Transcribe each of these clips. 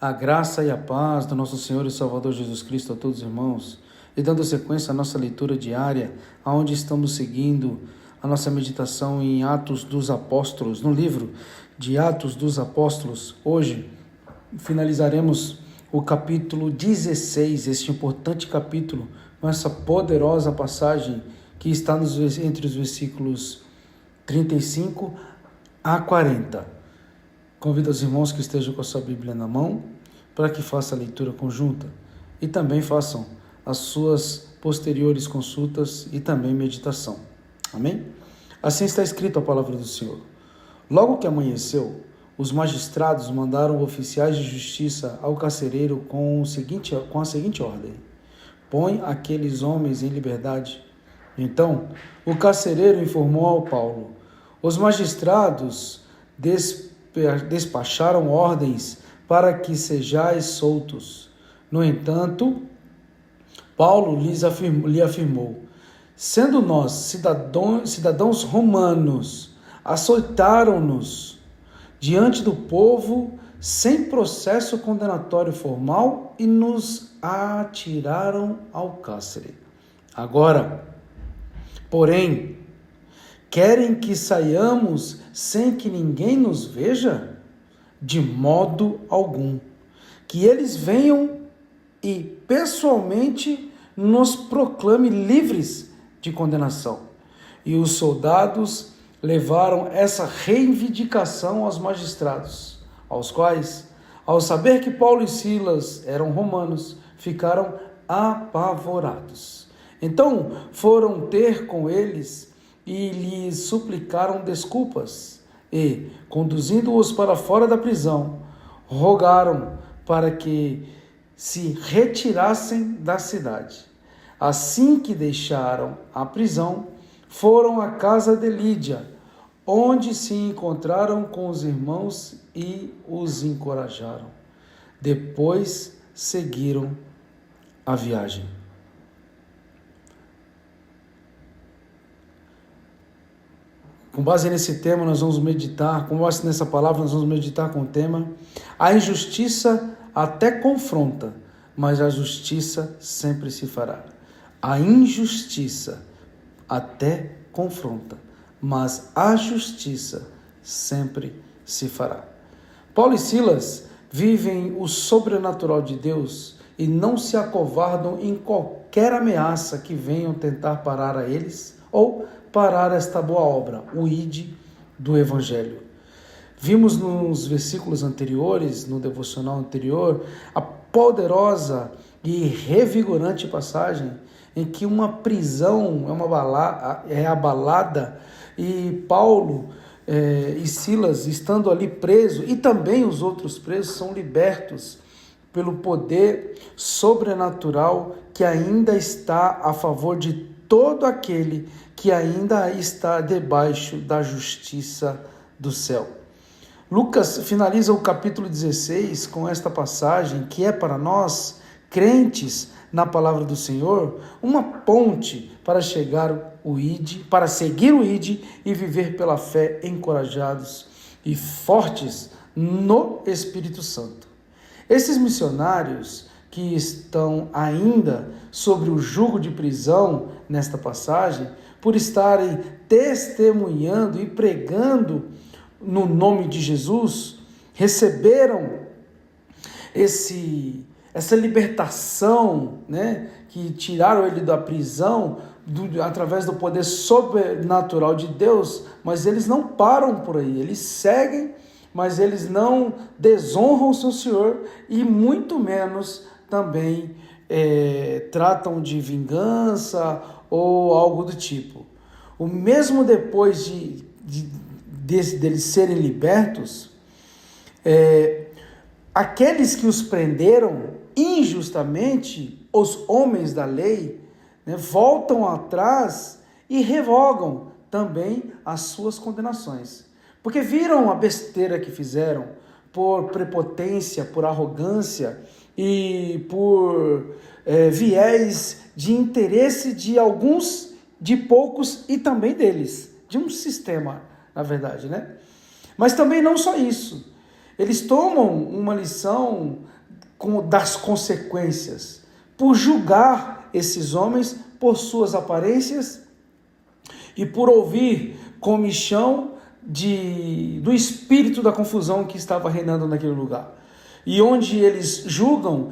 A graça e a paz do nosso Senhor e Salvador Jesus Cristo a todos os irmãos. E dando sequência à nossa leitura diária, onde estamos seguindo a nossa meditação em Atos dos Apóstolos, no livro de Atos dos Apóstolos. Hoje finalizaremos o capítulo 16, este importante capítulo, com essa poderosa passagem que está entre os versículos 35 a 40. Convido os irmãos que estejam com a sua Bíblia na mão para que façam a leitura conjunta e também façam as suas posteriores consultas e também meditação. Amém? Assim está escrito a palavra do Senhor. Logo que amanheceu, os magistrados mandaram oficiais de justiça ao carcereiro com a seguinte ordem: põe aqueles homens em liberdade. Então, o carcereiro informou ao Paulo: os magistrados despacharam ordens para que sejais soltos. No entanto, Paulo lhe afirmou: sendo nós cidadãos romanos, açoitaram-nos diante do povo sem processo condenatório formal e nos atiraram ao cárcere. Agora, porém, querem que saiamos sem que ninguém nos veja? De modo algum. Que eles venham e pessoalmente nos proclame livres de condenação. E os soldados levaram essa reivindicação aos magistrados, aos quais, ao saber que Paulo e Silas eram romanos, ficaram apavorados. Então foram ter com eles e lhes suplicaram desculpas e, conduzindo-os para fora da prisão, rogaram para que se retirassem da cidade. Assim que deixaram a prisão, foram à casa de Lídia, onde se encontraram com os irmãos e os encorajaram. Depois seguiram a viagem. Com base nesse tema, nós vamos meditar, com base nessa palavra, nós vamos meditar com o tema: a injustiça até confronta, mas a justiça sempre se fará. A injustiça até confronta, mas a justiça sempre se fará. Paulo e Silas vivem o sobrenatural de Deus e não se acovardam em qualquer ameaça que venham tentar parar a eles ou parar esta boa obra, o ide do Evangelho. Vimos nos versículos anteriores, no devocional anterior, a poderosa e revigorante passagem em que uma prisão é abalada e Paulo e Silas, estando ali presos, e também os outros presos, são libertos pelo poder sobrenatural que ainda está a favor de todo aquele que ainda está debaixo da justiça do céu. Lucas finaliza o capítulo 16 com esta passagem que é para nós, crentes na palavra do Senhor, uma ponte para para seguir o ide e viver pela fé encorajados e fortes no Espírito Santo. Esses missionários que estão ainda sobre o jugo de prisão nesta passagem, por estarem testemunhando e pregando no nome de Jesus, receberam essa libertação, que tiraram ele da prisão através do poder sobrenatural de Deus, mas eles não param por aí, eles seguem, mas eles não desonram o seu Senhor e muito menos também tratam de vingança ou algo do tipo. O mesmo depois deles serem libertos, aqueles que os prenderam injustamente, os homens da lei, voltam atrás e revogam também as suas condenações. Porque viram a besteira que fizeram por prepotência, por arrogância e por viés de interesse de alguns, de poucos e também deles, de um sistema, na verdade, Mas também não só isso. Eles tomam uma lição das consequências por julgar esses homens por suas aparências e por ouvir comichão do espírito da confusão que estava reinando naquele lugar. E onde eles julgam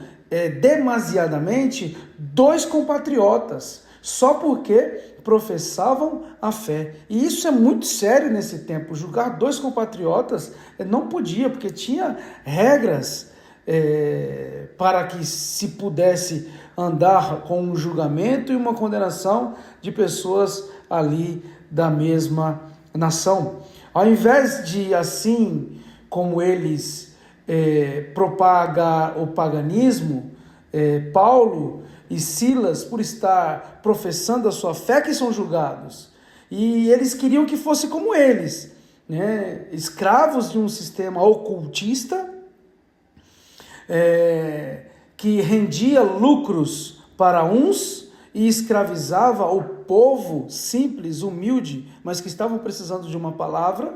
demasiadamente 2 compatriotas, só porque professavam a fé. E isso é muito sério nesse tempo. Julgar 2 compatriotas não podia, porque tinha regras para que se pudesse andar com um julgamento e uma condenação de pessoas ali da mesma nação. Ao invés de, assim como eles propagar o paganismo, Paulo e Silas, por estar professando a sua fé, que são julgados. E eles queriam que fosse como eles, né? Escravos de um sistema ocultista, que rendia lucros para uns e escravizava o povo simples, humilde, mas que estavam precisando de uma palavra.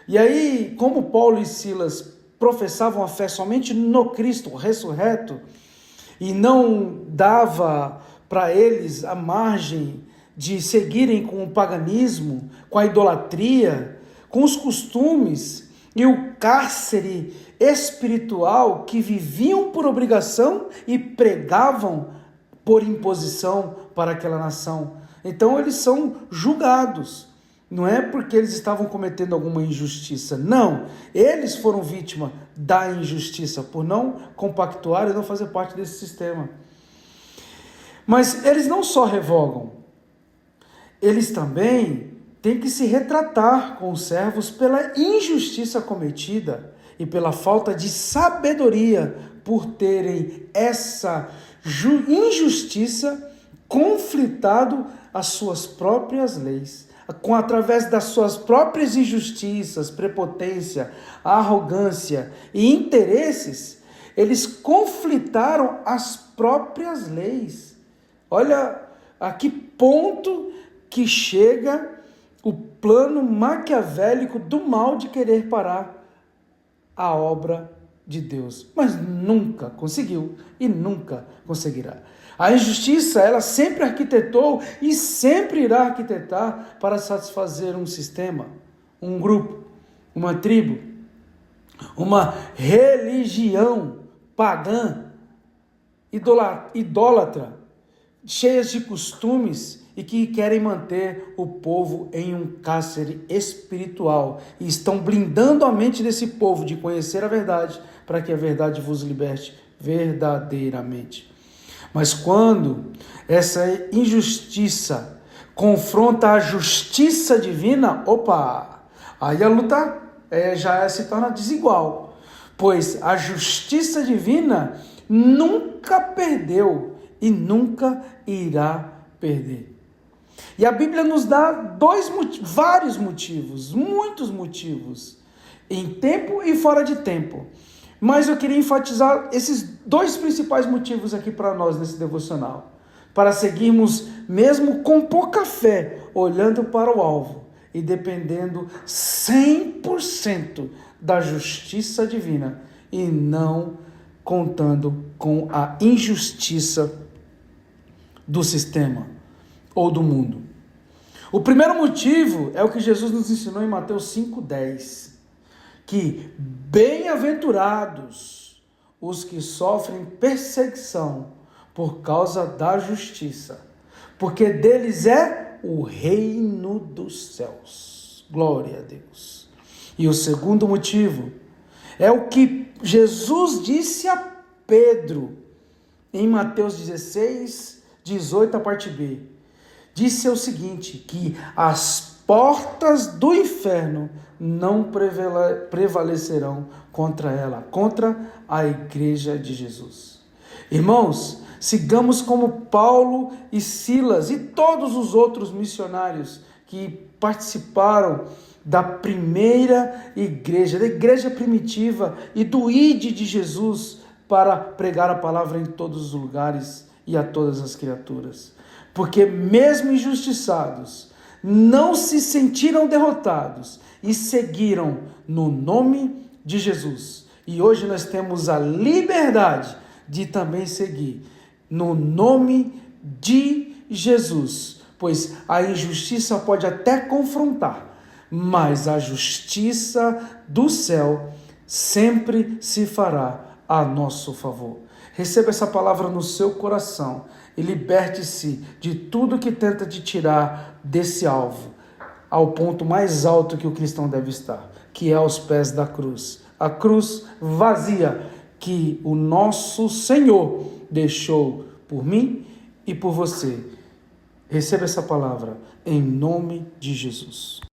E aí, como Paulo e Silas professavam a fé somente no Cristo ressurreto, e não dava para eles a margem de seguirem com o paganismo, com a idolatria, com os costumes e o cárcere espiritual que viviam por obrigação e pregavam por imposição para aquela nação. Então eles são julgados. Não é porque eles estavam cometendo alguma injustiça. Não, eles foram vítima da injustiça por não compactuar e não fazer parte desse sistema. Mas eles não só revogam, eles também têm que se retratar com os servos pela injustiça cometida e pela falta de sabedoria por terem essa injustiça conflitado às suas próprias leis. Através das suas próprias injustiças, prepotência, arrogância e interesses, eles conflitaram as próprias leis. Olha a que ponto que chega o plano maquiavélico do mal de querer parar a obra de Deus. Mas nunca conseguiu e nunca conseguirá. A injustiça, ela sempre arquitetou e sempre irá arquitetar para satisfazer um sistema, um grupo, uma tribo, uma religião pagã, idólatra, cheias de costumes e que querem manter o povo em um cárcere espiritual e estão blindando a mente desse povo de conhecer a verdade para que a verdade vos liberte verdadeiramente. Mas quando essa injustiça confronta a justiça divina, aí a luta já se torna desigual, pois a justiça divina nunca perdeu e nunca irá perder. E a Bíblia nos dá vários motivos, muitos motivos, em tempo e fora de tempo. Mas eu queria enfatizar esses 2 principais motivos aqui para nós nesse devocional. Para seguirmos, mesmo com pouca fé, olhando para o alvo e dependendo 100% da justiça divina e não contando com a injustiça do sistema ou do mundo. O primeiro motivo é o que Jesus nos ensinou em Mateus 5,10. Que bem-aventurados os que sofrem perseguição por causa da justiça, porque deles é o reino dos céus. Glória a Deus. E o segundo motivo é o que Jesus disse a Pedro em Mateus 16, 18, a parte B. Disse o seguinte, que as portas do inferno não prevalecerão contra ela, contra a igreja de Jesus. Irmãos, sigamos como Paulo e Silas e todos os outros missionários que participaram da primeira igreja, da igreja primitiva e do ID de Jesus para pregar a palavra em todos os lugares e a todas as criaturas. Porque mesmo injustiçados, não se sentiram derrotados e seguiram no nome de Jesus. E hoje nós temos a liberdade de também seguir no nome de Jesus, pois a injustiça pode até confrontar, mas a justiça do céu sempre se fará a nosso favor. Receba essa palavra no seu coração e liberte-se de tudo que tenta te tirar desse alvo, ao ponto mais alto que o cristão deve estar, que é aos pés da cruz. A cruz vazia que o nosso Senhor deixou por mim e por você. Receba essa palavra em nome de Jesus.